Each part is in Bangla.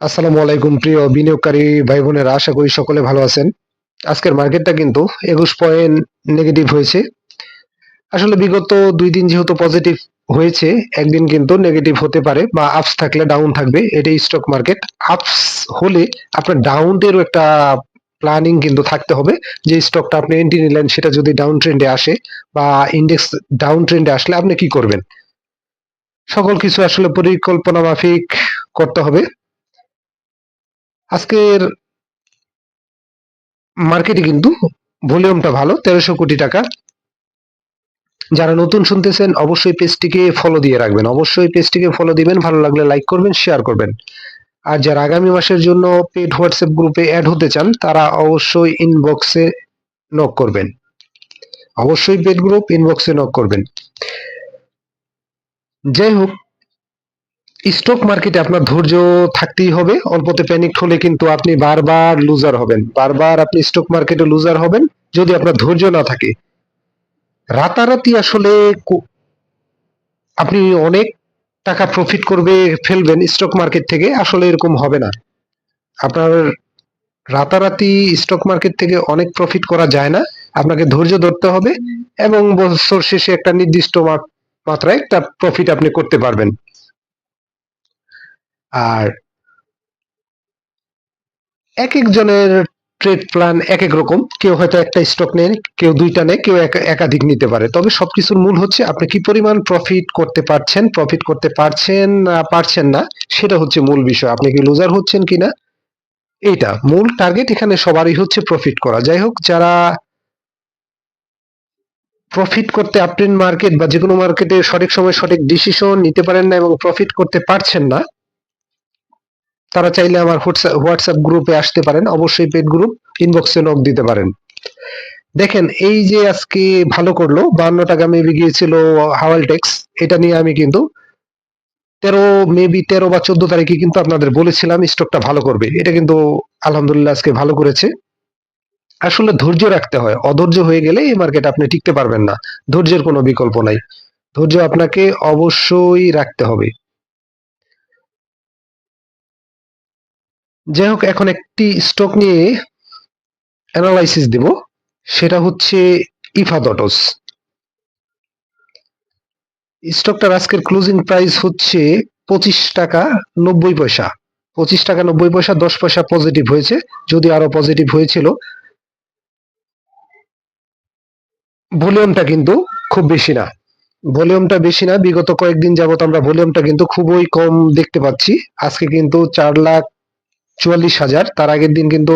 আসসালামু আলাইকুম প্রিয় বিনিয়োগকারী ভাই বোনেরা, আশা করি সকলে ভালো আছেন। আজকের মার্কেটটা কিন্তু 21 পয়েন্ট নেগেটিভ হয়েছে। আসলে বিগত 2 দিন যেহেতু পজিটিভ হয়েছে, একদিন কিন্তু নেগেটিভ হতে পারে বা আপস থাকলে ডাউন থাকবে। এটাই স্টক মার্কেট। আপস হলে আপনার ডাউনেরও একটা প্ল্যানিং কিন্তু থাকতে হবে, যে স্টকটা আপনি এন্ট্রি নিলেন সেটা যদি ডাউন ট্রেন্ডে আসে বা ইন্ডেক্স ডাউন ট্রেন্ডে আসলে আপনি কি করবেন। সকল কিছু আসলে পরিকল্পনা মাফিক করতে হবে। আজকের মার্কেটে কিন্তু ভলিউমটা ভালো, 1300 কোটি টাকা। যারা নতুন শুনতেছেন অবশ্যই পেজটিকে ফলো দিয়ে রাখবেন, অবশ্যই পেজটিকে ফলো দিবেন, ভালো লাগলে লাইক করবেন, শেয়ার করবেন। আর যারা আগামী মাসের জন্য পেড হোয়াটসঅ্যাপ গ্রুপে অ্যাড হতে চান তারা অবশ্যই ইনবক্সে নক করবেন, অবশ্যই পেড গ্রুপ ইনবক্সে নক করবেন। যাই হোক, স্টক মার্কেটে আপনার ধৈর্য থাকতেই হবে। অল্পতে প্যানিক হলে কিন্তু আপনি বারবার লুজার হবেন, বারবার আপনি স্টক মার্কেটে লুজার হবেন যদি আপনার ধৈর্য না থাকে। রাতারাতি আসলে আপনি অনেক টাকা প্রফিট করবে ফেলবেন স্টক মার্কেট থেকে, আসলে এরকম হবে না। আপনার রাতারাতি স্টক মার্কেট থেকে অনেক প্রফিট করা যায় না। আপনাকে ধৈর্য ধরতে হবে এবং বছর শেষে একটা নির্দিষ্ট মাত্রায় একটা প্রফিট আপনি করতে পারবেন। আর এক একজনের ট্রেড প্ল্যান এক এক রকম। কেউ হয়তো একটা স্টক নেয়, কেউ দুইটা নেয়, কেউ একাধিক নিতে পারে। তবে সবকিছুর মূল হচ্ছে আপনি কি পরিমাণ প্রফিট করতে পারছেন, প্রফিট করতে পারছেন না পারছেন না, সেটা হচ্ছে মূল বিষয়। আপনি কি লুজার হচ্ছেন কিনা, এইটা মূল টার্গেট। এখানে সবারই হচ্ছে প্রফিট করা। যাই হোক, যারা প্রফিট করতে আপট্রেন্ড মার্কেট বা যে কোনো মার্কেটে সঠিক সময় সঠিক ডিসিশন নিতে পারেন না এবং প্রফিট করতে পারছেন না, তারা চাইলে আমার হোয়াটসঅ্যাপ গ্রুপে আসতে পারেন, অবশ্যই পেড গ্রুপ, ইনবক্সে নক দিতে পারেন। দেখেন, এই যে আজকে ভালো করলো 52 টাকা মেবি গিয়েছিল হাওয়াল টেক্স, এটা নিয়ে আমি কিন্তু 13 বা 14 তারিখে কিন্তু আপনাদের বলেছিলাম স্টকটা ভালো করবে। এটা কিন্তু আলহামদুলিল্লাহ আজকে ভালো করেছে। আসলে ধৈর্য রাখতে হয়, অধৈর্য হয়ে গেলে এই মার্কেট আপনি টিকতে পারবেন না। ধৈর্যের কোনো বিকল্প নাই, ধৈর্য আপনাকে অবশ্যই রাখতে হবে। যাই হোক, এখন একটি স্টক নিয়ে অ্যানালাইসিস দিব, সেটা হচ্ছে ইফাদ অটোস। স্টকটার আজকের ক্লোজিং প্রাইস হচ্ছে 25 টাকা 90 পয়সা। 25 টাকা 90 পয়সা, 10 পয়সা পজিটিভ হয়েছে, যদি আরো পজিটিভ হয়েছিল। ভলিউমটা কিন্তু খুব বেশি না, ভলিউমটা বেশি না। বিগত কয়েকদিন যাবত আমরা ভলিউমটা কিন্তু খুবই কম দেখতে পাচ্ছি। আজকে কিন্তু 4,44,000, তার আগের দিন কিন্তু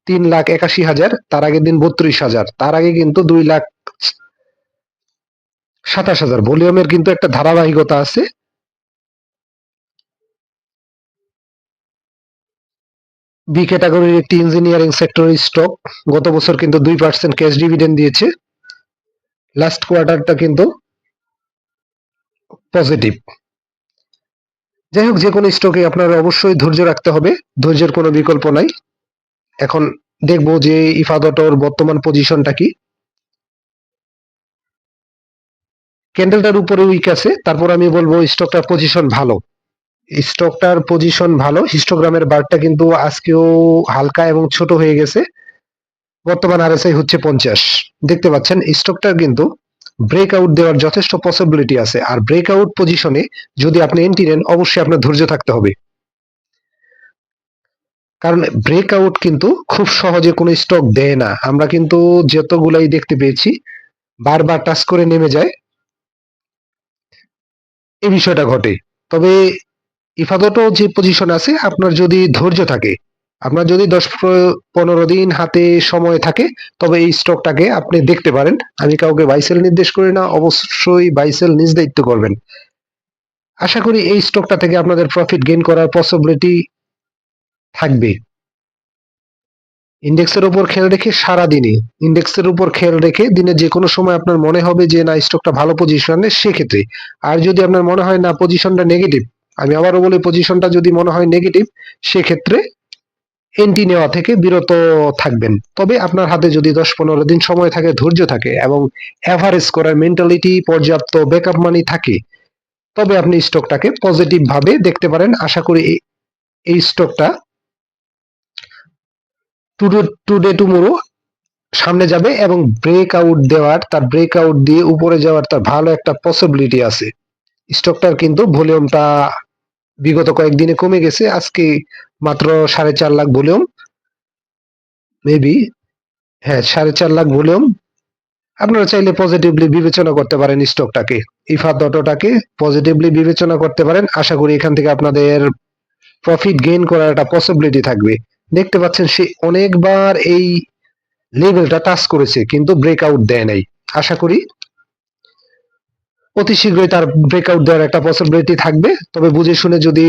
3,81,000, তার আগের দিন 32,000, তার আগে কিন্তু 2,27,000। ভলিউমের কিন্তু একটা ধারাবাহিকতা আছে। বি ক্যাটাগরির একটি ইঞ্জিনিয়ারিং সেক্টরের স্টক, গত বছর কিন্তু 2% ক্যাশ ডিভিডেন্ড দিয়েছে। লাস্ট কোয়ার্টারটা কিন্তু পজিটিভ। যাই হোক, যে কোনো স্টকে আপনার অবশ্যই ধৈর্য রাখতে হবে, ধৈর্যের কোনো বিকল্প নাই। এখন দেখবো যে ইফাদটোর বর্তমান পজিশনটা কি। ক্যান্ডেলটার উপরে উইক আছে, তারপর আমি বলবো স্টকটার পজিশন ভালো। স্টকটার পজিশন ভালো। হিস্টোগ্রামের বারটা কিন্তু আজকেও হালকা এবং ছোট হয়ে গেছে। বর্তমান আরএসআই হচ্ছে 50। দেখতে পাচ্ছেন স্টকটার কিন্তু ব্রেকআউট দেওয়ার যথেষ্ট পসিবিলিটি আছে। আর ব্রেকআউট পজিশনে যদি আপনি এন্ট্রি নেন, অবশ্যই আপনার ধৈর্য থাকতে হবে, কারণ ব্রেকআউট কিন্তু খুব সহজে কোনো স্টক দেয় না। আমরা কিন্তু যতগুলাই দেখতে পেয়েছি বারবার টাচ করে নেমে যায়, এই বিষয়টা ঘটে। তবে ইফাদতও যে পজিশন আছে, আপনার যদি ধৈর্য থাকে, আপনার যদি 10-15 দিন হাতে সময় থাকে, তবে এই স্টকটাকে আপনি দেখতে পারেন। আমি কাউকে বাইসেল নির্দেশ করি না, অবশ্যই বাইসেল নিজ দায়িত্ব করবেন। আশা করি এই স্টকটা থেকে আপনাদের প্রফিট গেইন করার পসিবিলিটি থাকবে। ইন্ডেক্সের উপর খেয়াল রেখে সারাদিনই, ইন্ডেক্সের উপর খেয়াল রেখে দিনে যে কোনো সময় আপনার মনে হবে যে না স্টকটা ভালো পজিশনে, সেক্ষেত্রে। আর যদি আপনার মনে হয় না পজিশনটা নেগেটিভ, আমি আবারও বলি পজিশনটা যদি মনে হয় নেগেটিভ, সেক্ষেত্রে এন্ট্রি নেওয়া থেকে বিরত থাকবেন। তবে আপনার হাতে যদি 10-15 দিন সময় থাকে, ধৈর্য থাকে এবং অ্যাভারেজ করার মেন্টালিটি, পর্যাপ্ত ব্যাকআপ মানি থাকে, তবে আপনি স্টকটাকে পজিটিভ ভাবে দেখতে পারেন। আশা করি এই স্টকটা টুডে টুমোরো সামনে যাবে এবং তার ব্রেকআউট দিয়ে উপরে যাওয়ার তার ভালো একটা পসিবিলিটি আছে। স্টকটার কিন্তু ভলিউমটা বিগত কয়েকদিনে কমে গেছে, আজকে মাত্র 4.5 লাখ ভলিউম, মেবি, হ্যাঁ 4.5 লাখ ভলিউম। আপনারা চাইলে পজিটিভলি বিবেচনা করতে পারেন স্টকটাকে, ইফা দটোটাকে পজিটিভলি বিবেচনা করতে পারেন। আশা করি এখান থেকে আপনাদের প্রফিট গেইন করার একটা পসিবিলিটি থাকবে। দেখতে পাচ্ছেন সে অনেকবার এই লেভেলটা টাচ করেছে কিন্তু ব্রেকআউট দেয় নাই। আশা করি অতি শীঘ্রই তার ব্রেকআউট দেওয়ার একটা পসিবিলিটি থাকবে, তবে বুঝে শুনে যদি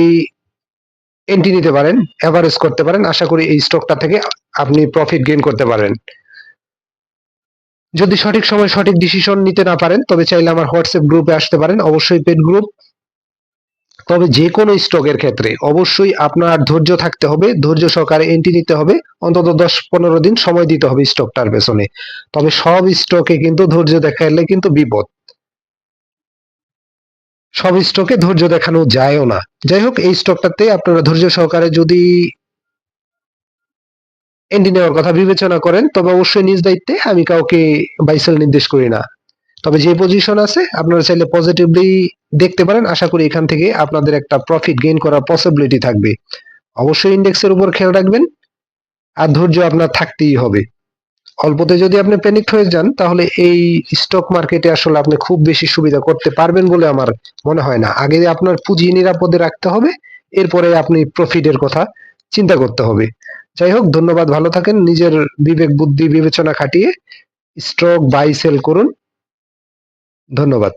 এন্ট্রি নিতে পারেন, এভারেজ করতে পারেন, আশা করি এই স্টকটা থেকে আপনি প্রফিট গেইন করতে পারেন। যদি সঠিক সময় সঠিক ডিসিশন নিতে না পারেন তবে চাইলে আমার হোয়াটসঅ্যাপ গ্রুপে আসতে পারেন, অবশ্যই পেড গ্রুপ। তবে যে কোনো স্টকের ক্ষেত্রে অবশ্যই আপনার ধৈর্য থাকতে হবে, ধৈর্য সহকারে এন্ট্রি নিতে হবে, অন্তত 10-15 দিন সময় দিতে হবে স্টকটার পেছনে। তবে সব স্টকে কিন্তু ধৈর্য দেখাইলে কিন্তু বিপদ, সব স্টকে ধৈর্য দেখানো যায়ও না। যাই হোক, এই স্টকটাতে আপনারা ধৈর্য সহকারে যদি এন্ট্রি নেওয়ার কথা বিবেচনা করেন তবে অবশ্যই নিজ দায়িত্বে, আমি কাউকে বাই সেল নির্দেশ করি না। তবে যে পজিশন আছে আপনারা চাইলে পজিটিভলি দেখতে পারেন, আশা করি এখান থেকে আপনাদের একটা প্রফিট গেইন করার পসিবিলিটি থাকবে। অবশ্যই ইন্ডেক্সের উপর খেয়াল রাখবেন আর ধৈর্য আপনার থাকতেই হবে। অল্পতে যদি আপনি প্যানিক হয়ে যান তাহলে এই স্টক মার্কেটে আসলে আপনি খুব বেশি সুবিধা করতে পারবেন বলে আমার মনে হয় না। আগে আপনার পুঁজি নিরাপদে রাখতে হবে, এরপরে আপনি প্রফিটের কথা চিন্তা করতে হবে। যাই হোক, ধন্যবাদ, ভালো থাকেন, নিজের বিবেক বুদ্ধি বিবেচনা খাটিয়ে স্টক বাই সেল করুন। ধন্যবাদ।